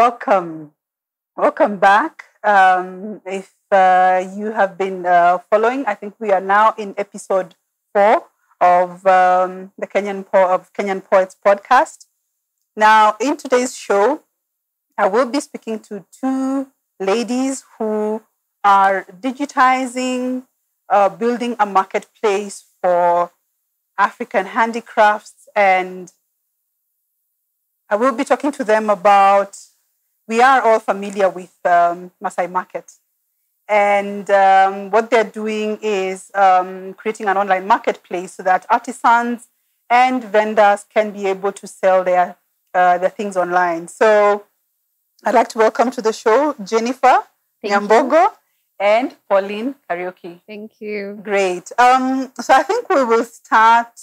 welcome. Welcome back. If you have been following, I think we are now in episode 4 of the Kenyan Poets podcast. Now, in today's show, I will be speaking to 2 ladies who are digitizing, building a marketplace for African handicrafts, and I will be talking to them about, we are all familiar with Maasai market. And what they're doing is creating an online marketplace so that artisans and vendors can be able to sell their things online. So I'd like to welcome to the show Jennifer, Nyambogo, and Pauline Kariuki. Thank you. Great. So I think we will start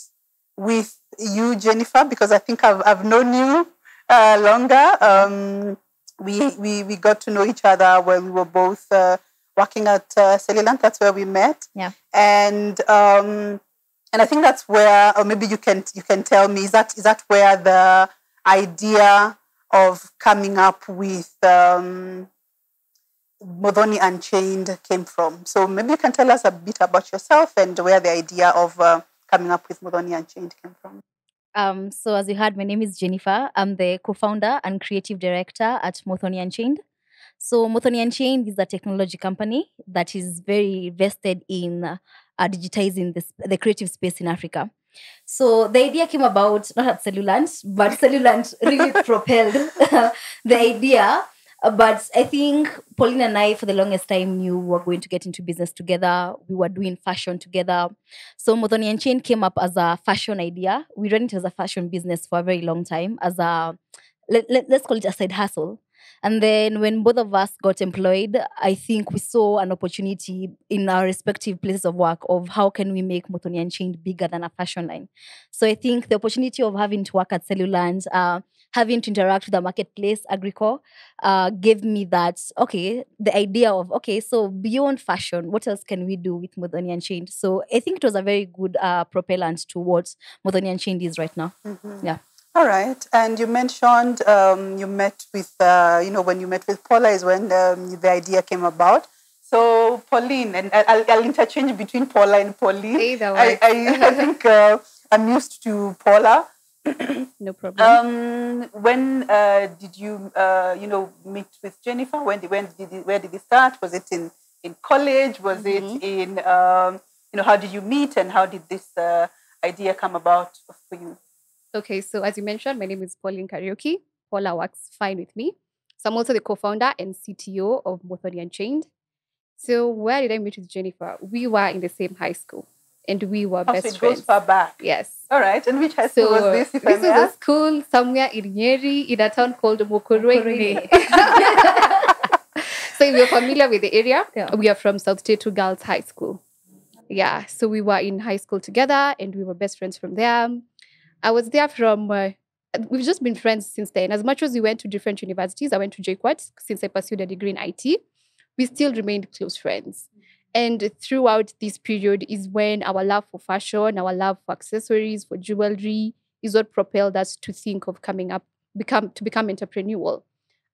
with you, Jennifer, because I think I've known you longer. We got to know each other when we were both working at Cellulant. That's where we met. Yeah. And I think that's where, or maybe you can tell me, is that where the idea of coming up with Muthoni Unchained came from? So maybe you can tell us a bit about yourself and where the idea of coming up with Muthoni Unchained came from. So as you heard, my name is Jennifer. I'm the co-founder and creative director at Muthoni Unchained. So Muthoni Unchained is a technology company that is very vested in digitizing the creative space in Africa. So the idea came about, not at Cellulant, but Cellulant really propelled the idea. But I think Pauline and I, for the longest time, knew we were going to get into business together. We were doing fashion together. So Muthoni Unchained came up as a fashion idea. We ran it as a fashion business for a very long time, as a, let's call it a side hustle. And then when both of us got employed, I think we saw an opportunity in our respective places of work of how can we make Muthoni Unchained bigger than a fashion line. So I think the opportunity of having to work at Cellulant, having to interact with the marketplace, Agricole, gave me that, the idea of, so beyond fashion, what else can we do with Muthoni Unchained? So I think it was a very good propellant to what Muthoni Unchained is right now. Mm-hmm. Yeah. All right. And you mentioned you met with, when you met with Paula is when the idea came about. So Pauline, and I'll interchange between Paula and Pauline. Either way. I think I'm used to Paula. No problem. When did you, meet with Jennifer? Where did it start? Was it in college? Was it in, how did you meet and how did this idea come about for you? Okay, so as you mentioned, my name is Pauline Kariuki. Paula works fine with me. So I'm also the co-founder and CTO of Muthoni Unchained. So where did I meet with Jennifer? We were in the same high school and we were best friends. So it goes far back. Yes. All right. And which high school was this? This was a school somewhere in Nyeri in a town called Mukurwe. So if you're familiar with the area, we are from South Tetu Girls High School. Yeah. So we were in high school together and we were best friends from there. I was there from, we've just been friends since then. As much as we went to different universities, I went to JKUAT since I pursued a degree in IT, we still remained close friends. And throughout this period is when our love for fashion, our love for accessories, for jewelry, is what propelled us to think of become entrepreneurial.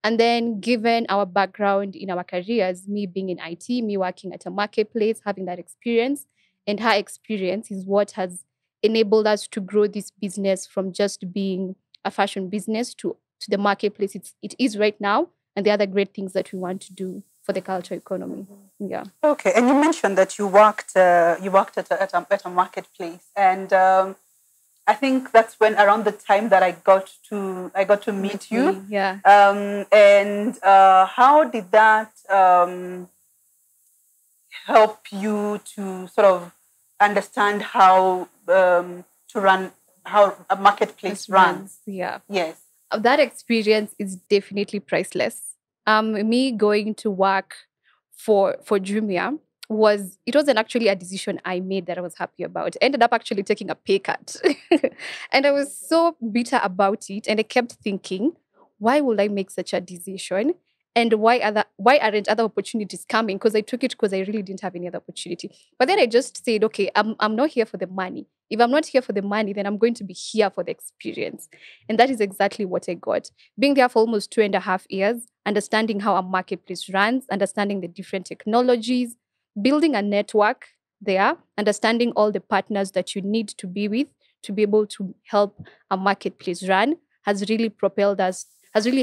And then given our background in our careers, me being in IT, me working at a marketplace, having that experience, and her experience is what has enabled us to grow this business from just being a fashion business to the marketplace it is right now, and the other great things that we want to do for the culture economy. Yeah. Okay, and you mentioned that you worked at a marketplace, and I think that's when around the time that I got to meet you. Yeah. And how did that help you to sort of understand how how a marketplace runs? Yeah. Yes. That experience is definitely priceless. Me going to work for Jumia wasn't actually a decision I made that I was happy about. I ended up actually taking a pay cut. And I was so bitter about it. And I kept thinking, why would I make such a decision? And why aren't other opportunities coming? Because I took it because I really didn't have any other opportunity. But then I just said, okay, I'm not here for the money. If I'm not here for the money, then I'm going to be here for the experience. And that is exactly what I got. Being there for almost 2.5 years, understanding how a marketplace runs, understanding the different technologies, building a network there, understanding all the partners that you need to be with to be able to help a marketplace run has really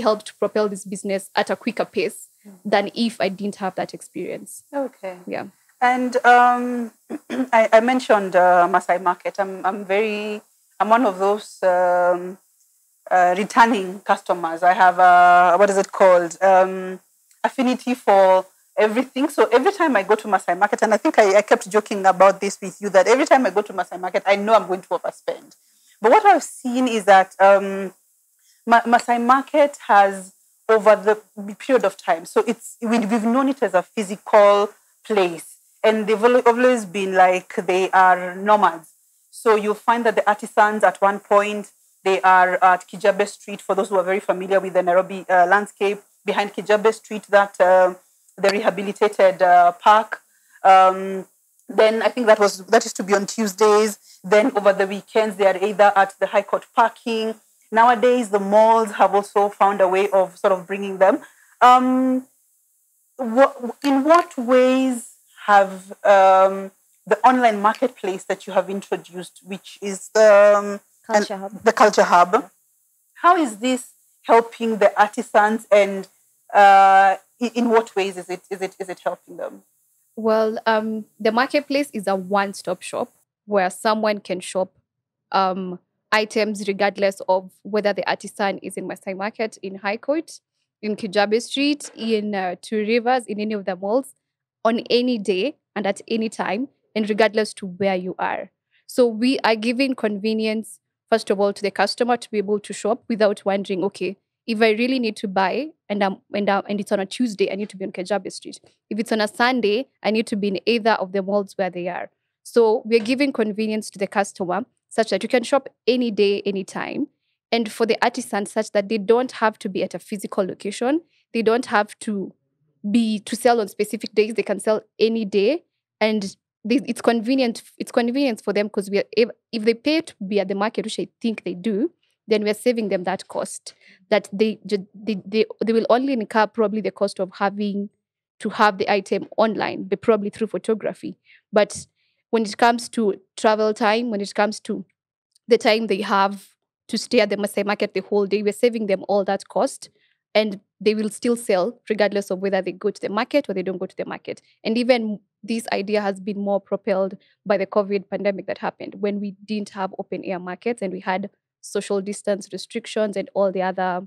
helped to propel this business at a quicker pace than if I didn't have that experience. Okay. Yeah. And I mentioned Maasai Market. I'm one of those returning customers. I have what is it called? Affinity for everything. So every time I go to Maasai Market, and I think I kept joking about this with you, that every time I go to Maasai Market, I know I'm going to overspend. But what I've seen is that Maasai Market has, over the period of time, so we've known it as a physical place, and they've always been like they are nomads. So you'll find that the artisans at one point, they are at Kijabe Street, for those who are very familiar with the Nairobi landscape, behind Kijabe Street, that the rehabilitated park. Then I think that used to be on Tuesdays. Then over the weekends, they are either at the High Court parking. Nowadays, the malls have also found a way of sort of bringing them. In what ways have the online marketplace that you have introduced, which is the Culture Hub, how is this helping the artisans, and in what ways is it helping them? Well, the marketplace is a one-stop shop where someone can shop items regardless of whether the artisan is in Maasai Market, in High Court, in Kijabe Street, in Two Rivers, in any of the malls, on any day and at any time, and regardless to where you are. So we are giving convenience, first of all, to the customer to be able to shop without wondering, okay, if I really need to buy and it's on a Tuesday, I need to be on Kijabe Street. If it's on a Sunday, I need to be in either of the malls where they are. So we're giving convenience to the customer such that you can shop any day, anytime. And for the artisans, such that they don't have to be at a physical location. They don't have to sell on specific days. They can sell any day. And it's convenient. It's convenience for them because if they pay to be at the market, which I think they do, then we're saving them that cost. That they will only incur probably the cost of having to have the item online, but probably through photography. But when it comes to travel time, when it comes to the time they have to stay at the Maasai Market the whole day, we're saving them all that cost, and they will still sell regardless of whether they go to the market or they don't go to the market. And even this idea has been more propelled by the COVID pandemic that happened when we didn't have open air markets and we had social distance restrictions and all the other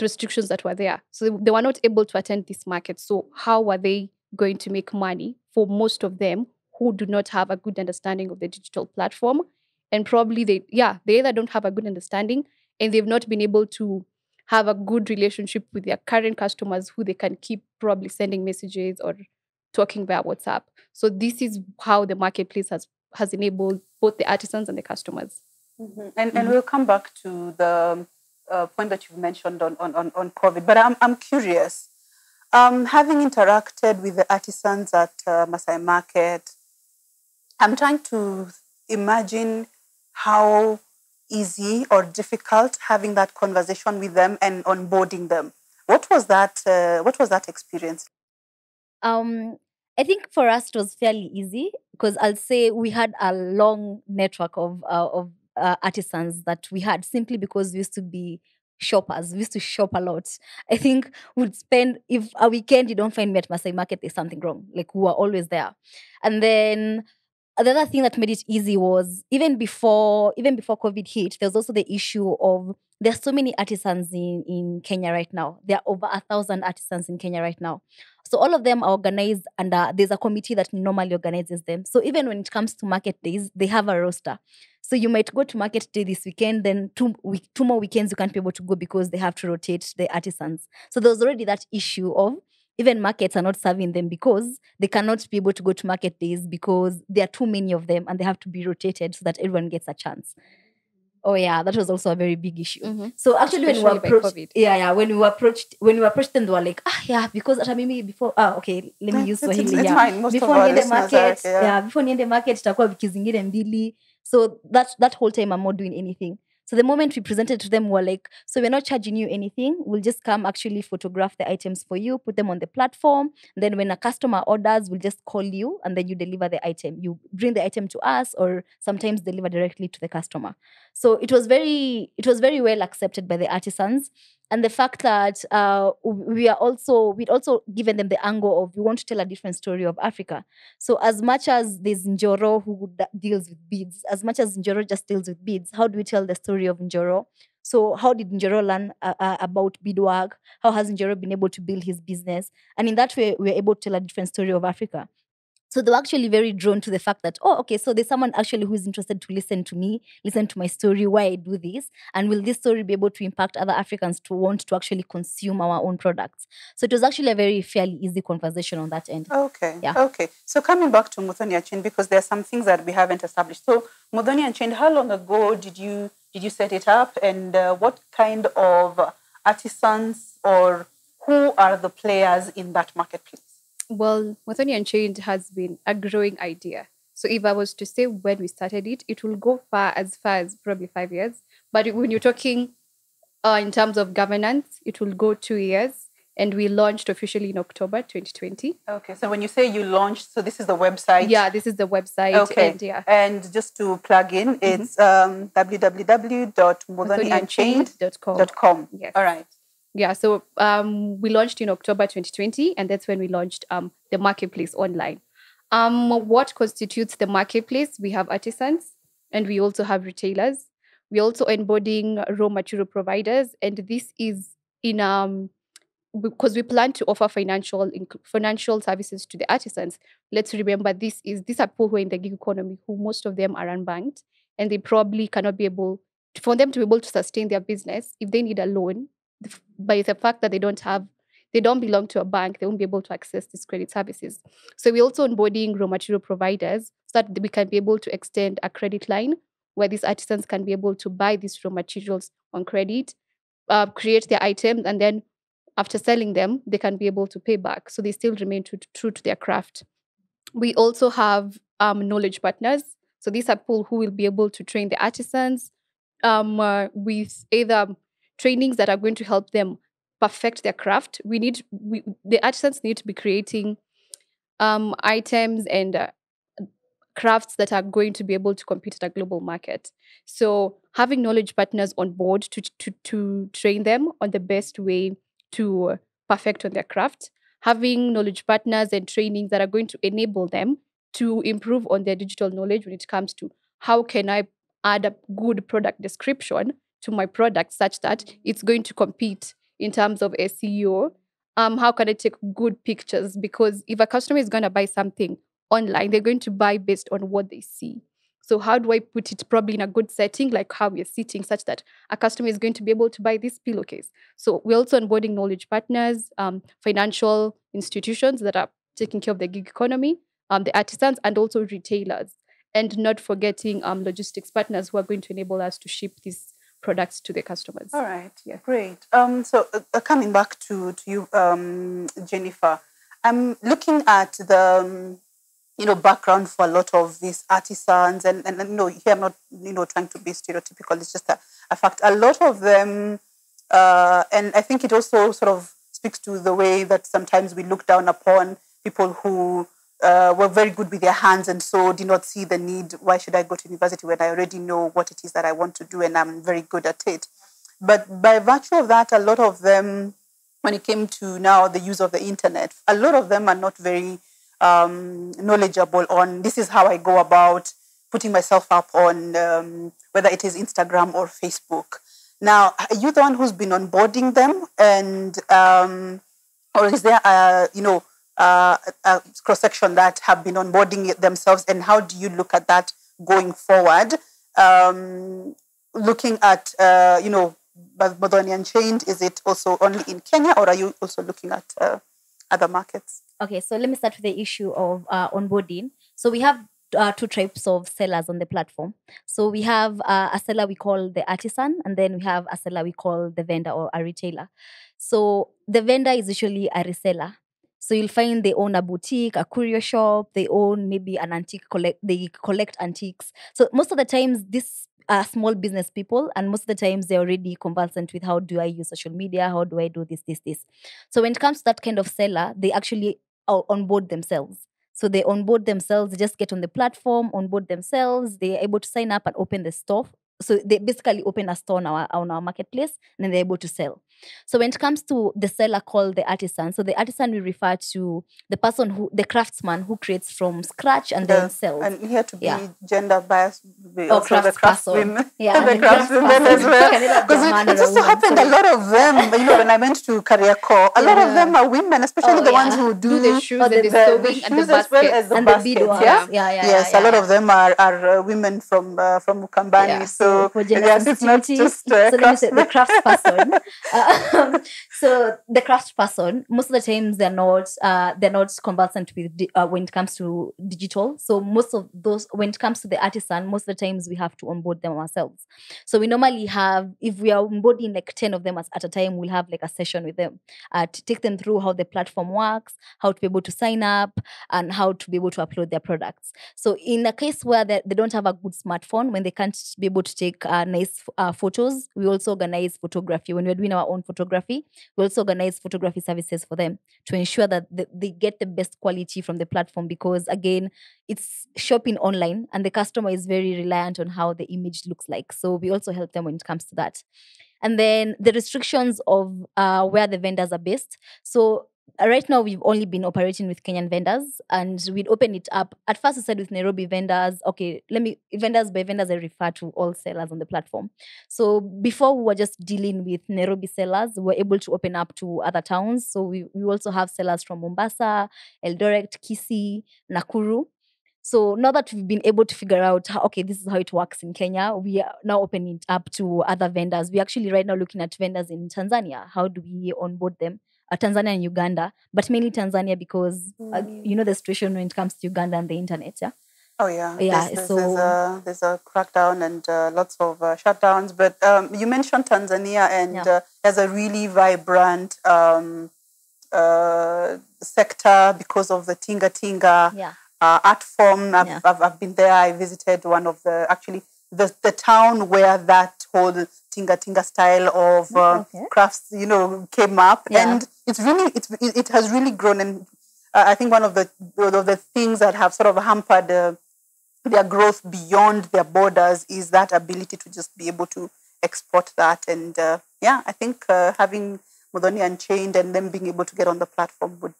restrictions that were there. So they were not able to attend this market. So how were they going to make money for most of them who do not have a good understanding of the digital platform? And probably they either don't have a good understanding and they've not been able to have a good relationship with their current customers who they can keep probably sending messages or talking via WhatsApp. So this is how the marketplace has enabled both the artisans and the customers. Mm-hmm. And we'll come back to the point that you've mentioned on COVID. But I'm curious, having interacted with the artisans at Maasai Market, I'm trying to imagine how easy or difficult having that conversation with them and onboarding them. What was that experience? I think for us it was fairly easy because I'll say we had a long network of artisans that we had simply because we used to be shoppers. We used to shop a lot. I think we'd spend, if a weekend you don't find me at Maasai Market, there's something wrong. Like we were always there. And then the other thing that made it easy was even before COVID hit, there's also the issue of there's so many artisans in Kenya right now. There are over 1,000 artisans in Kenya right now. So all of them are organized and there's a committee that normally organizes them. So even when it comes to market days, they have a roster. So you might go to market day this weekend, then two more weekends you can't be able to go because they have to rotate the artisans. So there was already that issue of even markets are not serving them because they cannot be able to go to market days because there are too many of them and they have to be rotated so that everyone gets a chance. Oh yeah, that was also a very big issue. Mhm. So actually, when we Especially by approached, COVID. when we approached them, they were like, because at maybe before, okay, let me use Swahili. It's fine. Most of Before our niende listeners are market, okay, before niende market, itakuwa wiki zingine mbili. So that whole time, I'm not doing anything. So the moment we presented to them, we're like, so we're not charging you anything. We'll just come actually photograph the items for you, put them on the platform. Then when a customer orders, we'll just call you and then you deliver the item. You bring the item to us or sometimes deliver directly to the customer. So it was very well accepted by the artisans. And the fact that we'd also given them the angle of we want to tell a different story of Africa. So as much as there's Njoro who deals with beads, as much as Njoro just deals with beads, how do we tell the story of Njoro? So how did Njoro learn about beadwork? How has Njoro been able to build his business? And in that way, we're able to tell a different story of Africa. So they were actually very drawn to the fact that, so there's someone actually who's interested to listen to me, listen to my story, why I do this, and will this story be able to impact other Africans to want to actually consume our own products? So it was actually a very fairly easy conversation on that end. Okay. Yeah. Okay. So coming back to Muthoni Unchained, because there are some things that we haven't established. So Muthoni Unchained, how long ago did you set it up, and what kind of artisans or who are the players in that marketplace? Well, Muthoni Unchained has been a growing idea. So if I was to say when we started it, it will go as far as probably 5 years. But when you're talking in terms of governance, it will go 2 years. And we launched officially in October 2020. Okay, so when you say you launched, so this is the website? Yeah, this is the website. Okay, and just to plug in, it's www.muthoniunchained.com. Yes. All right. Yeah, so we launched in October 2020, and that's when we launched the marketplace online. What constitutes the marketplace? We have artisans, and we also have retailers. We're also onboarding raw material providers, and this is in because we plan to offer financial services to the artisans. Let's remember these are people who are in the gig economy, who most of them are unbanked, and they probably cannot be able for them to be able to sustain their business. If they need a loan, by the fact that they don't belong to a bank, they won't be able to access these credit services. So we're also onboarding raw material providers so that we can be able to extend a credit line where these artisans can be able to buy these raw materials on credit, create their items, and then after selling them, they can be able to pay back. So they still remain true to their craft. We also have knowledge partners. So these are people who will be able to train the artisans with either trainings that are going to help them perfect their craft. The artisans need to be creating items and crafts that are going to be able to compete at a global market. So having knowledge partners on board to train them on the best way to perfect on their craft, having knowledge partners and trainings that are going to enable them to improve on their digital knowledge when it comes to how can I add a good product description to my product such that it's going to compete in terms of SEO. How can I take good pictures? Because if a customer is going to buy something online, they're going to buy based on what they see. So how do I put it probably in a good setting, like how we're sitting, such that a customer is going to be able to buy this pillowcase? So we're also onboarding knowledge partners, financial institutions that are taking care of the gig economy, the artisans, and also retailers. And not forgetting logistics partners who are going to enable us to ship these products to the customers. All right, yeah, great. So coming back to you, Jennifer, I'm looking at the background for a lot of these artisans, and here I'm not trying to be stereotypical. It's just a fact. A lot of them, and I think it also sort of speaks to the way that sometimes we look down upon people who were very good with their hands and so did not see the need. Why should I go to university when I already know what it is that I want to do and I'm very good at it? But by virtue of that, a lot of them, when it came to now the use of the internet, a lot of them are not very knowledgeable on this is how I go about putting myself up on whether it is Instagram or Facebook. Now, are you the one who's been onboarding them, and or is there a cross section that have been onboarding it themselves? And how do you look at that going forward? Looking at Muthoni Unchained, is it also only in Kenya, or are you also looking at other markets? Okay, so let me start with the issue of onboarding. So we have two types of sellers on the platform. So we have a seller we call the artisan, and then we have a seller we call the vendor or a retailer. So the vendor is usually a reseller. So you'll find they own a boutique, a courier shop, they own maybe an they collect antiques. So most of the times these are small business people, and most of the times they're already conversant with how do I use social media, how do I do this. So when it comes to that kind of seller, they actually onboard themselves. So they onboard themselves, they just get on the platform, onboard themselves, they're able to sign up and open the store. So they basically open a store on our marketplace, and then they're able to sell. So when it comes to the seller called the artisan, so the artisan we refer to the craftsman who creates from scratch and then sells. And here to be gender biased, also the craftswomen. Yeah, the craftswomen as well. Because it just so happened a lot of them, when I went to Kariuki, a lot of them are women, especially the ones who do the shoes and the sewing and the as well as the baskets. Yes, a lot of them are women from Mukambani. Yeah. So yes, it's not just so let me say the crafts person. So the craft person, most of the times they're not conversant with when it comes to digital. So most of those, when it comes to the artisan, most of the times we have to onboard them ourselves. So we normally have, if we are onboarding like 10 of them at a time, we'll have like a session with them to take them through how the platform works, how to be able to sign up, and how to be able to upload their products. So in a case where they don't have a good smartphone, when they can't be able to take nice photos, we also organize photography. When we're doing our own photography, we also organize photography services for them to ensure that they get the best quality from the platform, because again, it's shopping online and the customer is very reliant on how the image looks like. So we also help them when it comes to that. And then the restrictions of where the vendors are based. So right now, we've only been operating with Kenyan vendors, and we'd open it up. At first, we said with Nairobi vendors. Okay, vendors by vendors, I refer to all sellers on the platform. So before we were just dealing with Nairobi sellers, we were able to open up to other towns. So we also have sellers from Mombasa, Eldoret, Kisii, Nakuru. So now that we've been able to figure out this is how it works in Kenya, we are now opening it up to other vendors. We're actually right now looking at vendors in Tanzania. How do we onboard them? Tanzania and Uganda, but mainly Tanzania because the situation when it comes to Uganda and the internet. Yeah. Oh yeah. Yeah. There's a crackdown and lots of shutdowns. But you mentioned Tanzania, and there's a really vibrant sector because of the Tinga Tinga art form. I've been there. I visited one of the town where that whole Tinga Tinga style of crafts, came up, and it has really grown. And I think one of the things that have sort of hampered their growth beyond their borders is that ability to just be able to export that. And I think having Muthoni Unchained and them being able to get on the platform would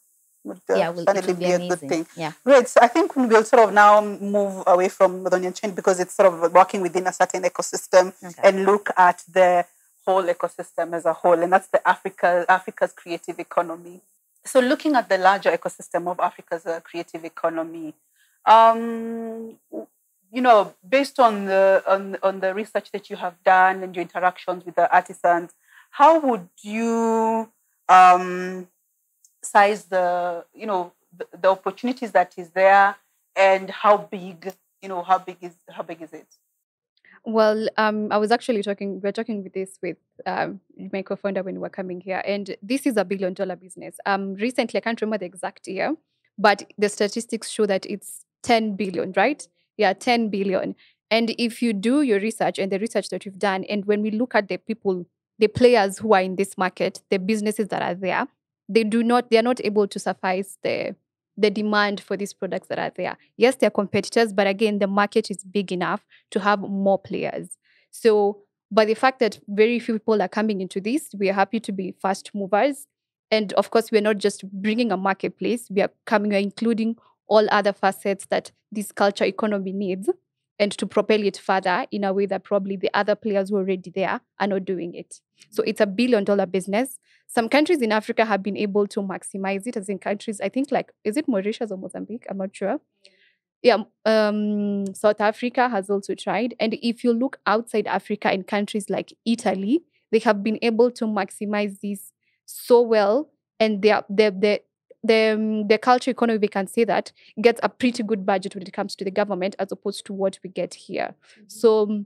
certainly be a good thing. Yeah. Great. So I think we'll sort of now move away from Muthoni Unchained because it's sort of working within a certain ecosystem and look at the whole ecosystem as a whole, and that's the Africa's creative economy. So looking at the larger ecosystem of Africa's creative economy, based on the research that you have done and your interactions with the artisans, how would you size the opportunities that is there, and how big is it? Well, I was actually we're talking with this with my co-founder when we were coming here, and this is a $1 billion business. Recently, I can't remember the exact year, but the statistics show that it's 10 billion, right? Yeah, 10 billion. And if you do your research and the research that you've done, and when we look at the players who are in this market, the businesses that are there, they are not able to suffice the demand for these products that are there. Yes, they're competitors, but again, the market is big enough to have more players. So by the fact that very few people are coming into this, we are happy to be fast movers. And of course, we're not just bringing a marketplace, we're including all other facets that this culture economy needs, and to propel it further in a way that probably the other players who are already there are not doing it. So it's a $1 billion business. Some countries in Africa have been able to maximize it, as in countries, I think is it Mauritius or Mozambique? I'm not sure. Yeah, South Africa has also tried. And if you look outside Africa in countries like Italy, they have been able to maximize this so well. And the culture economy, we can say that, gets a pretty good budget when it comes to the government as opposed to what we get here. So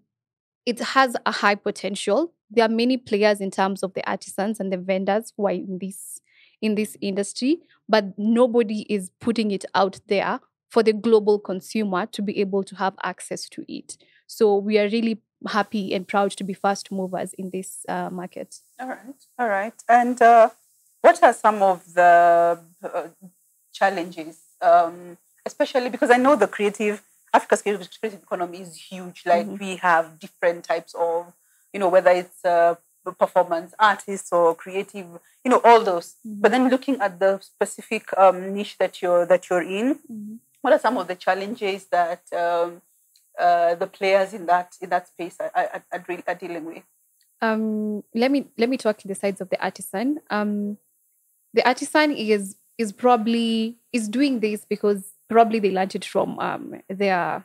it has a high potential. There are many players in terms of the artisans and the vendors who are in this industry, but nobody is putting it out there for the global consumer to be able to have access to it. So we are really happy and proud to be fast movers in this market. All right. And what are some of the challenges, especially because I know Africa's creative economy is huge. Like we have different types of, whether it's performance artists or creative, all those. But then looking at the specific niche that you're in, what are some of the challenges that the players in that space are dealing with? Let me talk in the sides of the artisan. The artisan is doing this because probably they learned it from their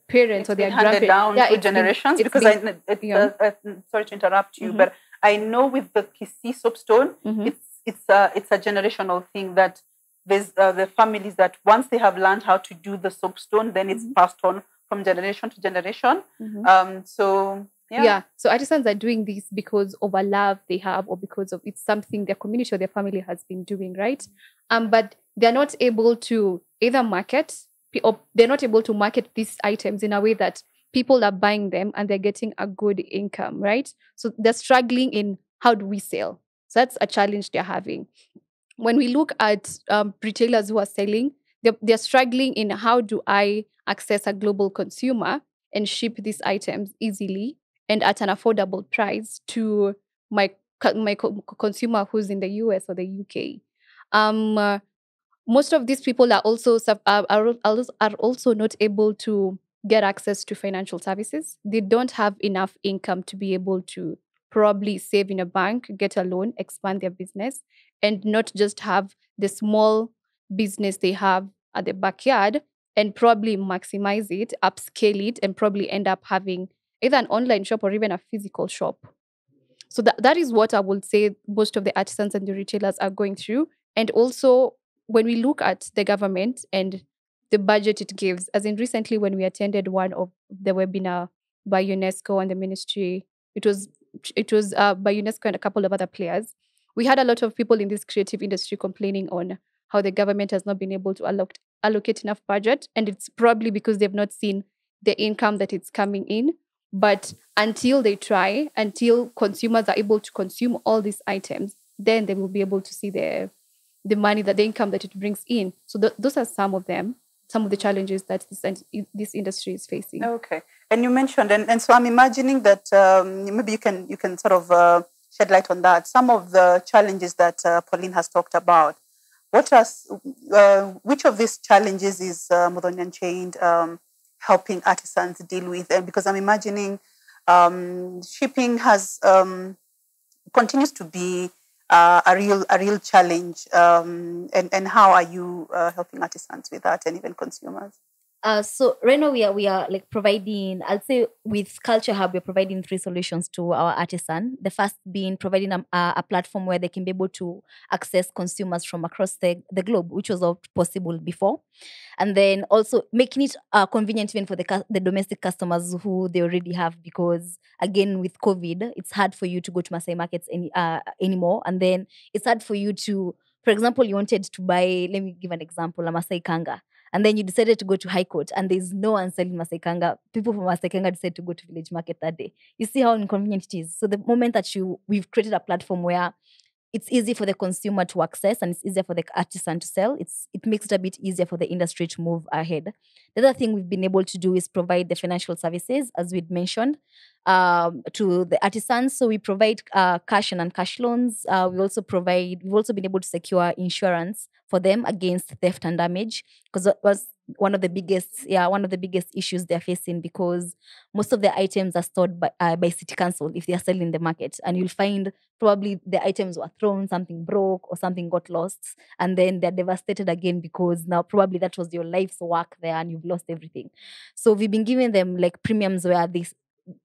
parents or their handed grandparents. down through generations. Sorry to interrupt you, but I know with the Kisii soapstone, it's a generational thing that there's the families that once they have learned how to do the soapstone, then it's passed on from generation to generation. So artisans are doing this because of a love they have, or because of it's something their community or their family has been doing, right? But they're not able to either market, or they're not able to market these items in a way that people are buying them and they're getting a good income, right? So they're struggling in how do we sell? So that's a challenge they're having. When we look at retailers who are selling, they're struggling in how do I access a global consumer and ship these items easily and at an affordable price to my consumer who's in the US or the UK. Most of these people are also not able to get access to financial services. They don't have enough income to be able to probably save in a bank, get a loan, expand their business, and not just have the small business they have at the backyard and probably maximize it, upscale it, and probably end up having either an online shop or even a physical shop. So that is what I would say most of the artisans and the retailers are going through. And also, when we look at the government and the budget it gives, as in recently when we attended one of the webinar by UNESCO and the ministry, it was by UNESCO and a couple of other players. We had a lot of people in this creative industry complaining on how the government has not been able to allocate enough budget. And it's probably because they've not seen the income that it's coming in. But until they try, until consumers are able to consume all these items, then they will be able to see the money, the income that it brings in. So those are some of the challenges that this industry is facing. Okay. And you mentioned, and so I'm imagining that maybe you can sort of shed light on that. Some of the challenges that Pauline has talked about. Which of these challenges is Muthoni Unchained helping artisans deal with? And because I'm imagining shipping continues to be a real challenge. And how are you helping artisans with that and even consumers? So right now we are like providing, I'll say with Culture Hub, we're providing 3 solutions to our artisan. The first being providing a platform where they can be able to access consumers from across the globe, which was not possible before. And then also making it convenient even for the domestic customers who they already have, because again, with COVID, it's hard for you to go to Maasai markets anymore. And then it's hard for you to, for example, you wanted to buy, let me give an example, a Maasai Kanga. And then you decided to go to High Court and there's no one selling Maasai Kanga. People from Maasai Kanga decided to go to Village Market that day. You see how inconvenient it is. So the moment that we've created a platform where it's easy for the consumer to access and it's easier for the artisan to sell, it makes it a bit easier for the industry to move ahead. The other thing we've been able to do is provide the financial services, as we'd mentioned, to the artisans. So we provide cash and non-cash loans. We've also been able to secure insurance for them against theft and damage, because that was one of the biggest issues they're facing, because most of the items are stored by city council if they are selling in the market, and you'll find probably the items were thrown, something broke or something got lost, and then they're devastated again because now probably that was your life's work there and you've lost everything. So we've been giving them like premiums where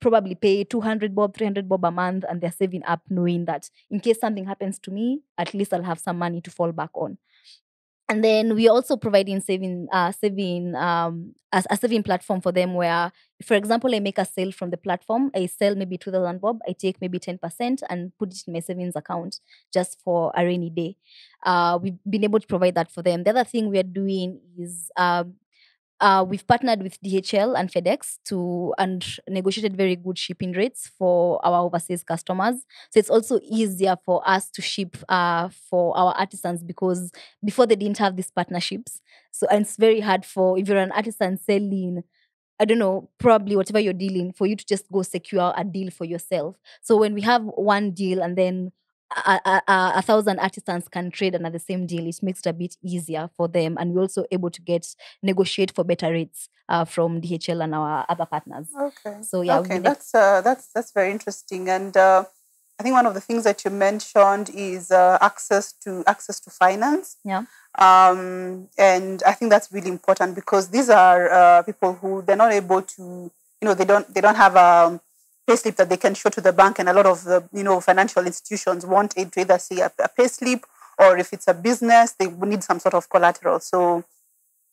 probably pay 200 bob, 300 bob a month, and they're saving up knowing that in case something happens to me, at least I'll have some money to fall back on. And then we're also providing a saving platform for them where, for example, I make a sale from the platform, I sell maybe 2,000 bob, I take maybe 10% and put it in my savings account just for a rainy day. We've been able to provide that for them. The other thing we are doing is we've partnered with DHL and FedEx and negotiated very good shipping rates for our overseas customers. So it's also easier for us to ship for our artisans, because before they didn't have these partnerships. So, and it's very hard if you're an artisan selling, I don't know, probably whatever you're dealing, for you to just go secure a deal for yourself. So when we have one deal and then a thousand artisans can trade under the same deal, it makes it a bit easier for them, and we're also able to negotiate for better rates from DHL and our other partners. Okay. So yeah, okay, that's very interesting. And I think one of the things that you mentioned is access to finance. Yeah. And I think that's really important, because these are people who they're not able to, they don't have a payslip that they can show to the bank, and a lot of the financial institutions want it to either see a payslip, or if it's a business, they would need some sort of collateral. So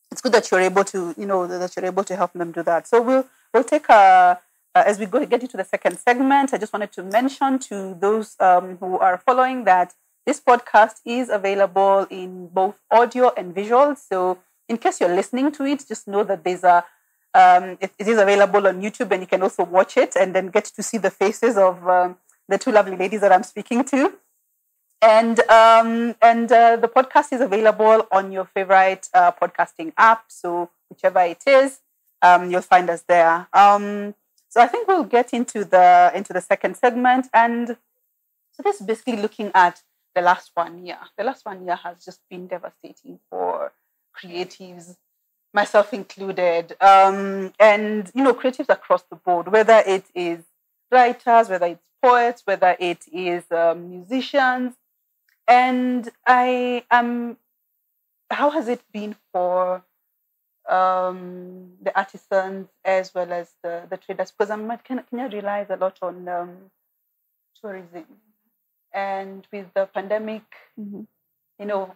it's good that you're able to help them do that. So we'll take as we get into the second segment. I just wanted to mention to those who are following that this podcast is available in both audio and visual. So in case you're listening to it, just know that there's it is available on YouTube, and you can also watch it and then get to see the faces of the two lovely ladies that I'm speaking to. And the podcast is available on your favorite podcasting app. So whichever it is, you'll find us there. So I think we'll get into the second segment, and so this is basically looking at the last 1 year. The last 1 year has just been devastating for creatives, myself included, and creatives across the board, whether it is writers, whether it's poets, whether it is musicians. And how has it been for the artisans as well as the traders? Because Kenya relies a lot on tourism, and with the pandemic,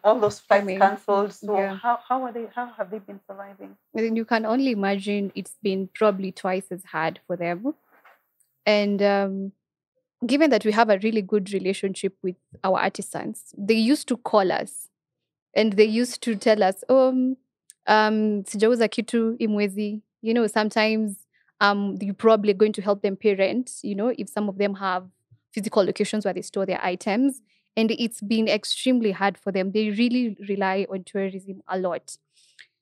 all those flights cancelled. So yeah. How have they been surviving? I mean, you can only imagine it's been probably twice as hard for them. And given that we have a really good relationship with our artisans, they used to call us and they used to tell us, sijauza kitu imwezi. Sometimes you're probably going to help them pay rent, if some of them have physical locations where they store their items. And it's been extremely hard for them. They really rely on tourism a lot.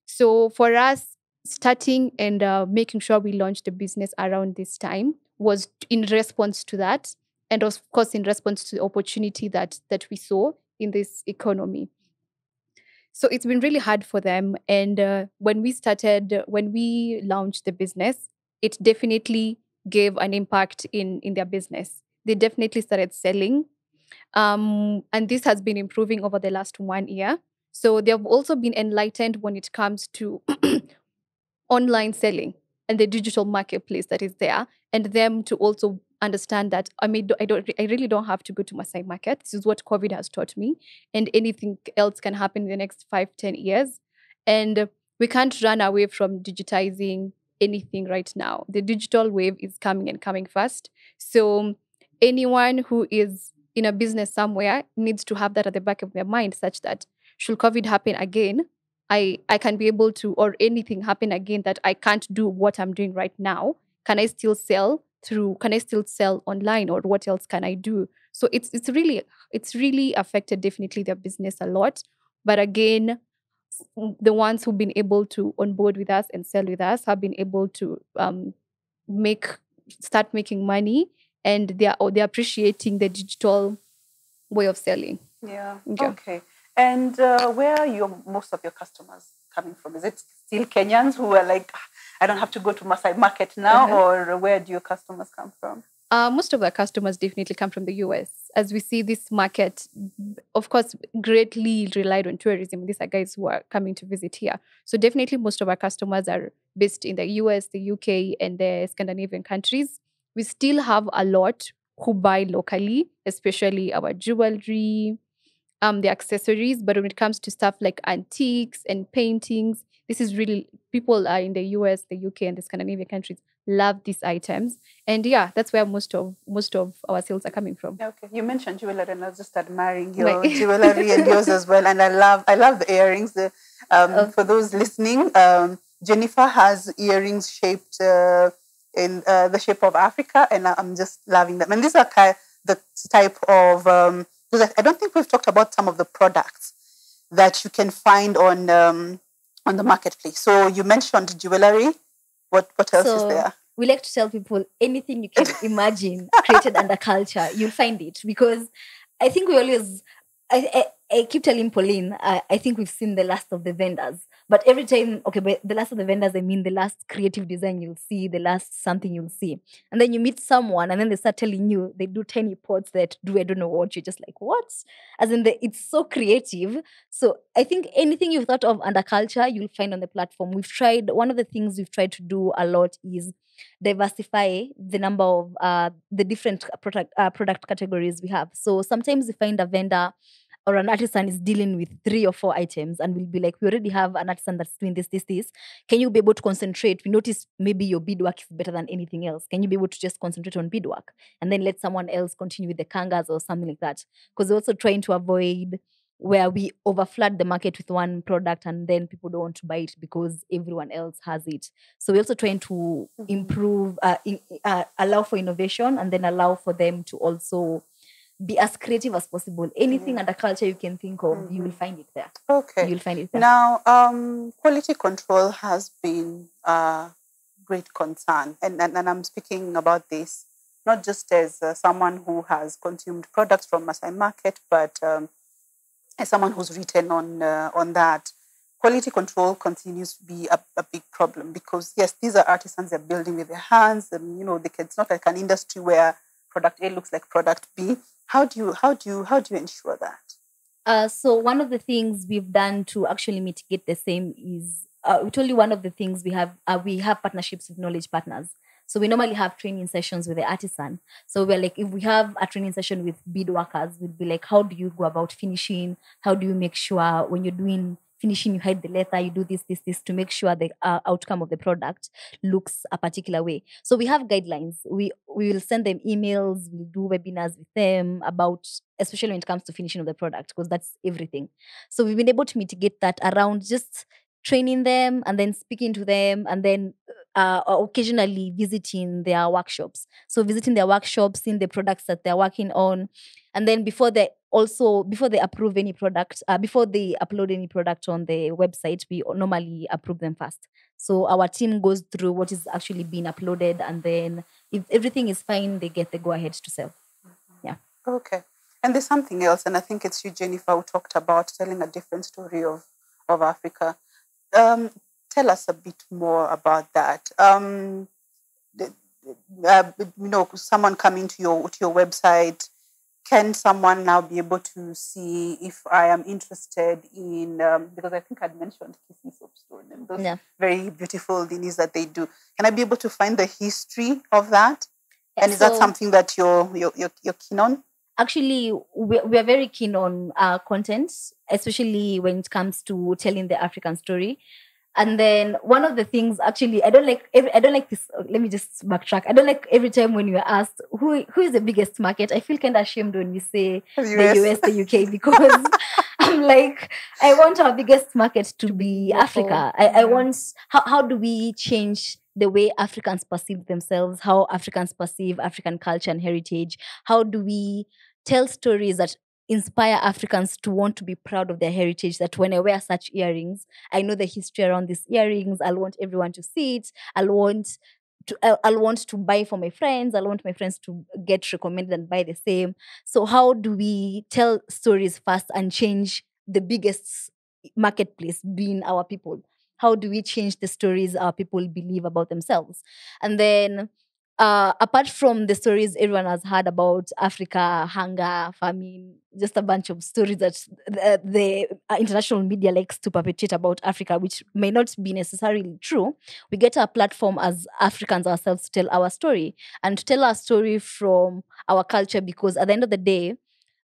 So for us, starting and making sure we launched the business around this time was in response to that. And of course, in response to the opportunity that we saw in this economy. So it's been really hard for them. And when we launched the business, it definitely gave an impact in their business. They definitely started selling. And this has been improving over the last 1 year. So they've also been enlightened when it comes to online selling and the digital marketplace that is there, and them to also understand that, I really don't have to go to Maasai market. This is what COVID has taught me, and anything else can happen in the next 5-10 years. And we can't run away from digitizing anything right now. The digital wave is coming and coming fast. So anyone who is in a business somewhere needs to have that at the back of their mind, such that should COVID happen again, I can be able to, or anything happen again that I can't do what I'm doing right now, can I still sell online, or what else can I do? So it's really affected definitely their business a lot. But again, the ones who've been able to onboard with us and sell with us have been able to start making money, and they're appreciating the digital way of selling. Yeah. Okay. And where are most of your customers coming from? Is it still Kenyans who are like, I don't have to go to Maasai market now, or where do your customers come from? Most of our customers definitely come from the US. As we see this market, of course, greatly relied on tourism. These are guys who are coming to visit here. So definitely most of our customers are based in the US, the UK, and the Scandinavian countries. we still have a lot who buy locally, especially our jewelry, the accessories. But when it comes to stuff like antiques and paintings, this is really, people are in the US, the UK, and the Scandinavian countries love these items. And yeah, that's where most of our sales are coming from. Okay, you mentioned jewelry, and I was just admiring My- your jewelry and yours as well. And I love the earrings. For those listening, Jennifer has earrings shaped in the shape of Africa, and I'm just loving them. And these are the type of because I don't think we've talked about some of the products that you can find on the marketplace. So you mentioned jewelry. What else is there? We like to tell people anything you can imagine created under culture, you'll find it. Because I think we always, I keep telling Pauline, I think we've seen the last of the vendors. But every time, okay, but the last of the vendors, I mean the last creative design you'll see, the last something you'll see. And then you meet someone and then they start telling you, they do tiny pots that do, I don't know what, you're just like, what? As in, it's so creative. So I think anything you've thought of under culture, you'll find on the platform. One of the things we've tried to do a lot is diversify the number of the different product categories we have. So sometimes we find a vendor or an artisan is dealing with 3 or 4 items and we'll be like, we already have an artisan that's doing this. Can you be able to concentrate? We notice maybe your beadwork is better than anything else. Can you be able to just concentrate on beadwork and then let someone else continue with the kangas or something like that? Because we're also trying to avoid where we overflood the market with one product and then people don't want to buy it because everyone else has it. So we're also trying to improve, allow for innovation and then allow for them to also be as creative as possible. Anything under culture you can think of, you will find it there. Okay. You'll find it there. Now, quality control has been a great concern. And I'm speaking about this not just as someone who has consumed products from Maasai Market, but as someone who's written on that. Quality control continues to be a big problem because, yes, these are artisans, they're building with their hands, and, it's not like an industry where product A looks like product B. How do you ensure that? So one of the things we've done to actually mitigate the same is we told you one of the things we have partnerships with knowledge partners. So we normally have training sessions with the artisan. So we're like, if we have a training session with bead workers, we'll be like, how do you go about finishing? How do you make sure when you're doing finishing, you hide the leather, you do this to make sure the outcome of the product looks a particular way. So we have guidelines. We will send them emails, we'll do webinars with them about, especially when it comes to finishing of the product, because that's everything. So we've been able to mitigate that around just training them and then speaking to them and then occasionally visiting their workshops. So visiting their workshops, seeing the products that they're working on. And then before they approve any product, before they upload any product on the website, we normally approve them first. So our team goes through what is actually being uploaded, and then if everything is fine, they get the go ahead to sell. Yeah. Okay. And there's something else, and I think it's you, Jennifer, who talked about telling a different story of Africa. Tell us a bit more about that. Someone coming to your website, can someone now be able to see if I am interested in, because I think I'd mentioned Kissy Soapstone and those very beautiful dinis that they do. Can I be able to find the history of that? Yeah, and is that something that you're keen on? Actually, we are very keen on content, especially when it comes to telling the African story. And then one of the things, actually, I don't like this. Let me just backtrack. I don't like every time when you're asked who is the biggest market. I feel kind of ashamed when we say the US, the UK, because I'm like, I want our biggest market to be Africa. I want, how do we change the way Africans perceive themselves, how Africans perceive African culture and heritage? How do we tell stories that inspire Africans to want to be proud of their heritage, that when I wear such earrings, I know the history around these earrings. I'll want everyone to see it. I'll want to buy for my friends. I'll want my friends to get recommended and buy the same. So how do we tell stories fast and change the biggest marketplace being our people? How do we change the stories our people believe about themselves? And then apart from the stories everyone has heard about Africa, hunger, famine, just a bunch of stories that the international media likes to perpetuate about Africa, which may not be necessarily true, we get a platform as Africans ourselves to tell our story and to tell our story from our culture, because at the end of the day,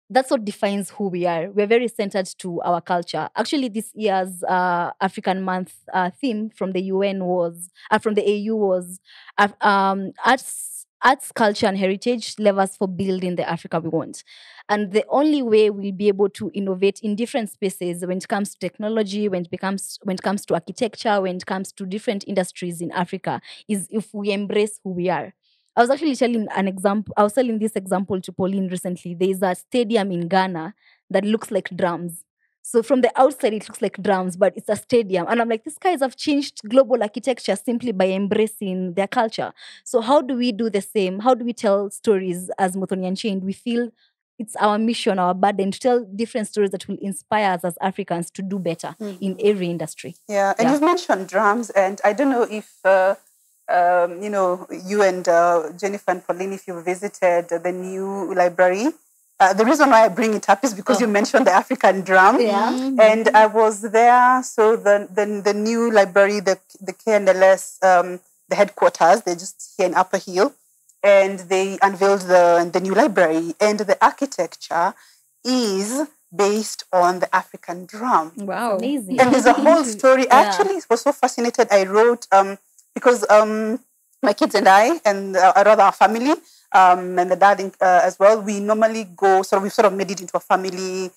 that's what defines who we are. We're very centered to our culture. Actually, this year's African Month theme from the UN was, from the AU was, arts, culture, and heritage levers for building the Africa we want. And the only way we'll be able to innovate in different spaces when it comes to technology, when it comes to architecture, when it comes to different industries in Africa, is if we embrace who we are. I was actually telling an example. I was telling this example to Pauline recently. There is a stadium in Ghana that looks like drums. So from the outside, it looks like drums, but it's a stadium. And I'm like, these guys have changed global architecture simply by embracing their culture. So how do we do the same? How do we tell stories as Muthoni Unchained? We feel it's our mission, our burden to tell different stories that will inspire us as Africans to do better in every industry. Yeah, and you've mentioned drums, and I don't know if you and Jennifer and Pauline, if you visited the new library. The reason why I bring it up is because you mentioned the African drum. Yeah. And I was there. So the new library, the KNLS, the headquarters, they're just here in Upper Hill. And they unveiled the new library. And the architecture is based on the African drum. Wow. Amazing. And there's a whole story. Actually, I was so fascinated. I wrote... because my kids and I, and rather our family, and the dad as well, we normally go, we've sort of made it into a family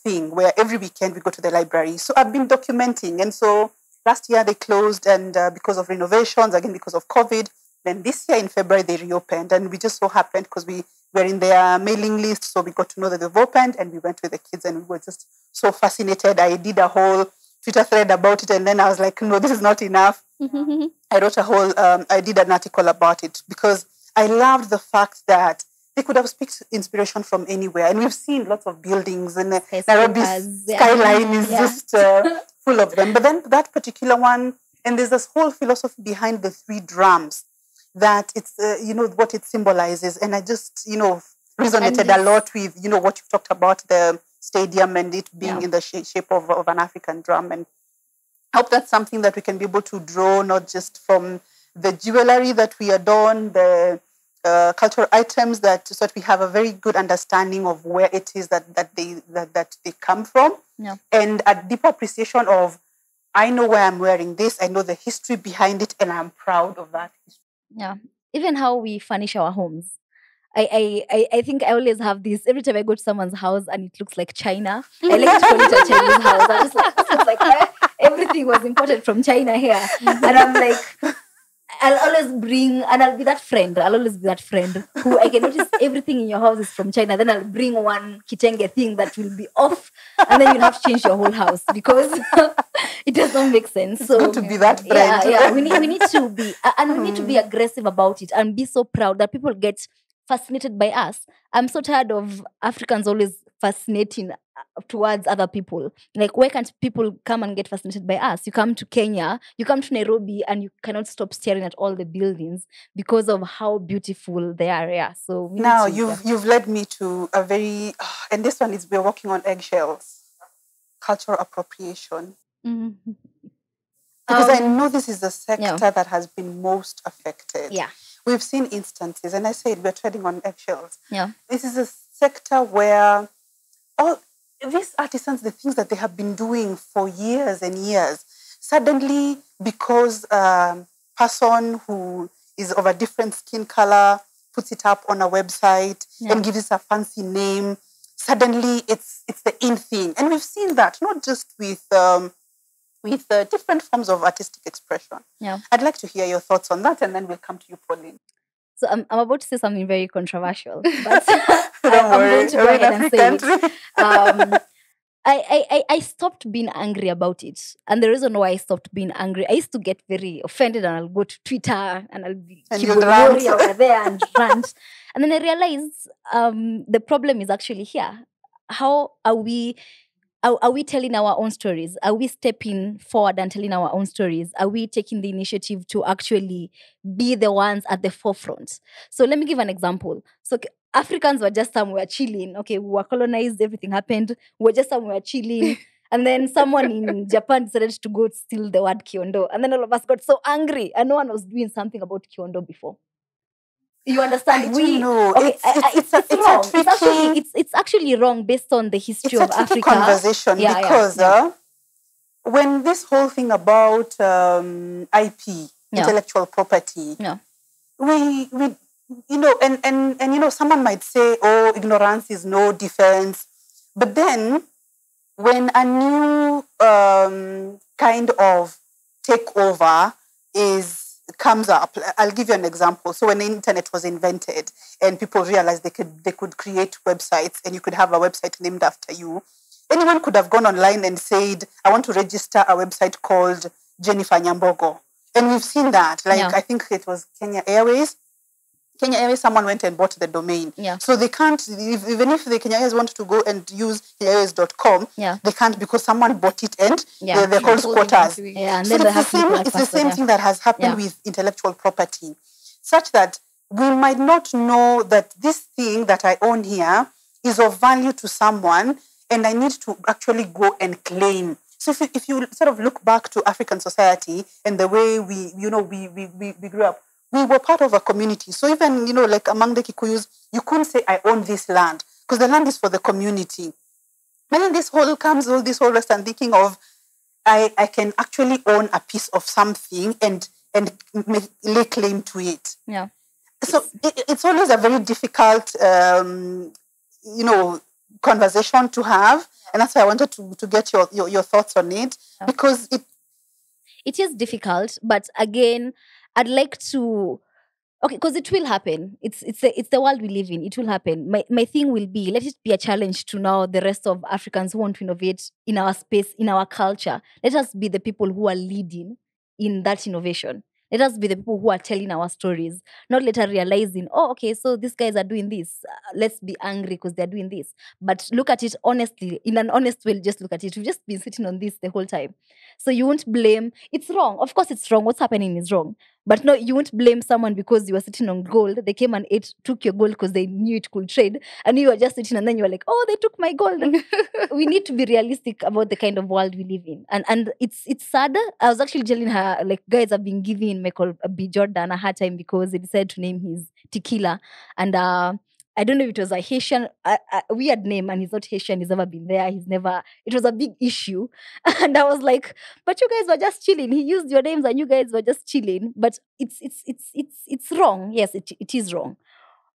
thing where every weekend we go to the library. So I've been documenting. And so last year they closed, and because of renovations, again, because of COVID, then this year in February they reopened. And we just so happened, because we were in their mailing list, so we got to know that they've opened, and we went with the kids, and we were just so fascinated. I did a whole Twitter thread about it, and then I was like, no, this is not enough. I wrote I did an article about it, because I loved the fact that they could have picked inspiration from anywhere. And we've seen lots of buildings, and Nairobi's skyline is just full of them. But then that particular one, and there's this whole philosophy behind the 3 drums, that it's, what it symbolizes. And I just, resonated a lot with, what you've talked about, the stadium and it being in the shape of an African drum. And I hope that's something that we can be able to draw, not just from the jewelry that we adorn, the cultural items, so that we have a very good understanding of where it is that they come from, and a deeper appreciation of, I know why I'm wearing this, I know the history behind it, and I'm proud of that history. Yeah, even how we furnish our homes. I think I always have this every time I go to someone's house and it looks like China. I like to call it a Chinese house. I just like, it's like everything was imported from China here. And I'm like, I'll always bring, and I'll be that friend. I'll always be that friend who I can notice everything in your house is from China. Then I'll bring one kitenge thing that will be off, and then you'll have to change your whole house because it does not make sense. So good to be that friend. Yeah. We need to be, and we need to be aggressive about it and be so proud that people get fascinated by us. I'm so tired of Africans always fascinating towards other people. Like, why can't people come and get fascinated by us? You come to Kenya, you come to Nairobi, and you cannot stop staring at all the buildings because of how beautiful they are. Yeah. So now you've led me to a very, and this one is, we're walking on eggshells, cultural appropriation. Mm-hmm. Because I know this is the sector that has been most affected. Yeah. We've seen instances, and I said we're treading on eggshells. Yeah. This is a sector where all these artisans, the things that they have been doing for years and years, suddenly, because a person who is of a different skin color puts it up on a website and gives it a fancy name, suddenly it's the in thing. And we've seen that not just with different forms of artistic expression. Yeah. I'd like to hear your thoughts on that, and then we'll come to you, Pauline. So I'm about to say something very controversial, but I'm going to go ahead and say it. I stopped being angry about it. And the reason why I stopped being angry, I used to get very offended, and I'll go to Twitter and I'll be over there and rant. And then I realized the problem is actually here. How are we are we telling our own stories? Are we stepping forward and telling our own stories? Are we taking the initiative to actually be the ones at the forefront? So let me give an example. So Africans were just somewhere chilling. Okay, we were colonized, everything happened. We were just somewhere chilling. And then someone in Japan decided to go steal the word kiondo. And then all of us got so angry. And no one was doing something about kiondo before. You understand? I don't know. Okay, it's wrong. Tricky, it's actually wrong based on the history of Africa. It's a tricky conversation because when this whole thing about IP, intellectual property, we someone might say, oh, ignorance is no defense. But then when a new kind of takeover comes up, I'll give you an example. So when the internet was invented and people realized they could create websites and you could have a website named after you, anyone could have gone online and said, I want to register a website called Jennifer Nyambogo. And we've seen that. I think it was Kenya Airways, someone went and bought the domain. Yeah. So they can't, even if the Kenya Airways want to go and use kenyaairways.com, they can't because someone bought it and they're called squatters. Yeah, and so then it's the same thing that has happened with intellectual property, such that we might not know that this thing that I own here is of value to someone and I need to actually go and claim. So if you sort of look back to African society and the way we grew up, we were part of a community. So even, like among the Kikuyus, you couldn't say, I own this land, because the land is for the community. And then this whole Western thinking of, I can actually own a piece of something and lay claim to it. Yeah. So it's always a very difficult, conversation to have. And that's why I wanted to get your thoughts on it, because it is difficult, but again, I'd like to, because it will happen. It's the world we live in. It will happen. My thing will be, let it be a challenge to now the rest of Africans who want to innovate in our space, in our culture. Let us be the people who are leading in that innovation. Let us be the people who are telling our stories, not later realizing, oh, okay, so these guys are doing this. Let's be angry because they're doing this. But look at it honestly, in an honest way, just look at it. We've just been sitting on this the whole time. So you won't blame, it's wrong. Of course it's wrong. What's happening is wrong. But no, you won't blame someone because you were sitting on gold. They came and took your gold because they knew it could trade. And you were just sitting and then you were like, oh, they took my gold. We need to be realistic about the kind of world we live in. And it's sad. I was actually telling her, like, guys have been giving Michael B. Jordan a hard time because he decided to name his tequila. And I don't know if it was a Haitian, a weird name, and he's not Haitian, he's never been there, it was a big issue. And I was like, but you guys were just chilling. He used your names and you guys were just chilling. But it's wrong. Yes, it is wrong.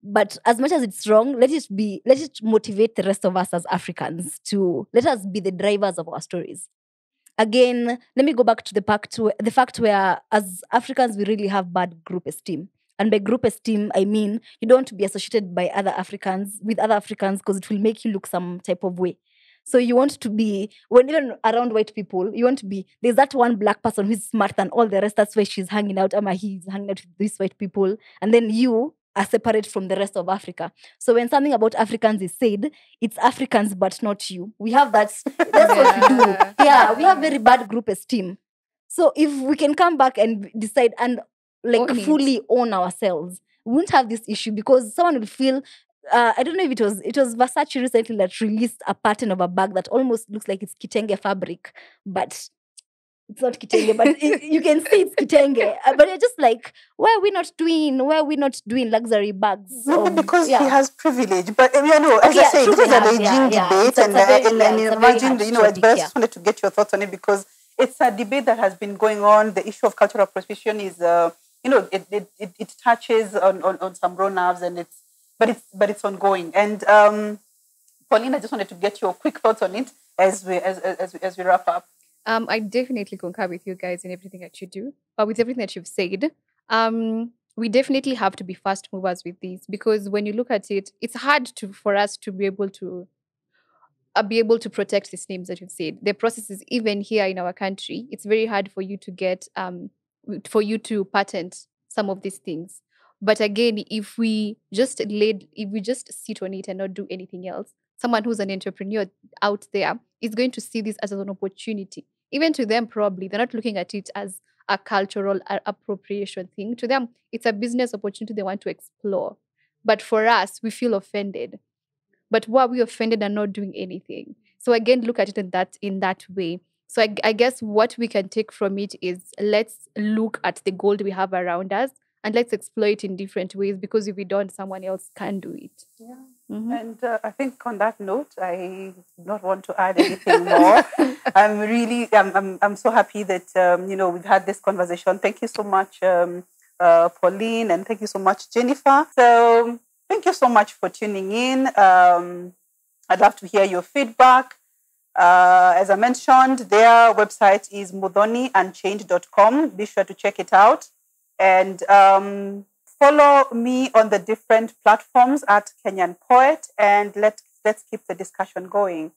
But as much as it's wrong, let it motivate the rest of us as Africans to let us be the drivers of our stories. Again, let me go back to the fact where as Africans, we really have bad group esteem. And by group esteem, I mean, you don't want to be associated with other Africans because it will make you look some type of way. So you want to be, when even around white people, you want to be, there's that one black person who's smarter than all the rest. That's why she's hanging out, he's hanging out with these white people. And then you are separate from the rest of Africa. So when something about Africans is said, it's Africans, but not you. We have that. That's what we do. Yeah, we have very bad group esteem. So if we can come back and decide and fully own ourselves, we won't have this issue because someone will feel, I don't know if it was Versace recently that released a pattern of a bag that almost looks like it's kitenge fabric, but it's not kitenge, but you can see it's kitenge. But you're just like, why are we not doing luxury bags? Maybe because he has privilege. But as I say, this is a raging debate, and imagine, but I just wanted to get your thoughts on it because it's a debate that has been going on. The issue of cultural appropriation is, it touches on some raw nerves, and it's ongoing. And Pauline, I just wanted to get your quick thoughts on it as we wrap up. I definitely concur with you guys in everything that you do, with everything that you've said. We definitely have to be fast movers with this because when you look at it, it's hard for us to be able to protect these names that you've said. The process is even here in our country. It's very hard for you to get patent some of these things. But again, if we just sit on it and not do anything else, someone who's an entrepreneur out there is going to see this as an opportunity. Even to them, probably, they're not looking at it as a cultural appropriation thing. To them, it's a business opportunity they want to explore. But for us, we feel offended. But why are we offended and not doing anything? So again, look at it in that way. So I guess what we can take from it is, let's look at the gold we have around us and let's explore it in different ways, because if we don't, someone else can do it. Yeah. Mm-hmm. And I think on that note, I do not want to add anything more. I'm so happy that, we've had this conversation. Thank you so much, Pauline, and thank you so much, Jennifer. So thank you so much for tuning in. I'd love to hear your feedback. As I mentioned, their website is muthoniunchained.com. Be sure to check it out. And follow me on the different platforms at Kenyan Poet, and let's keep the discussion going.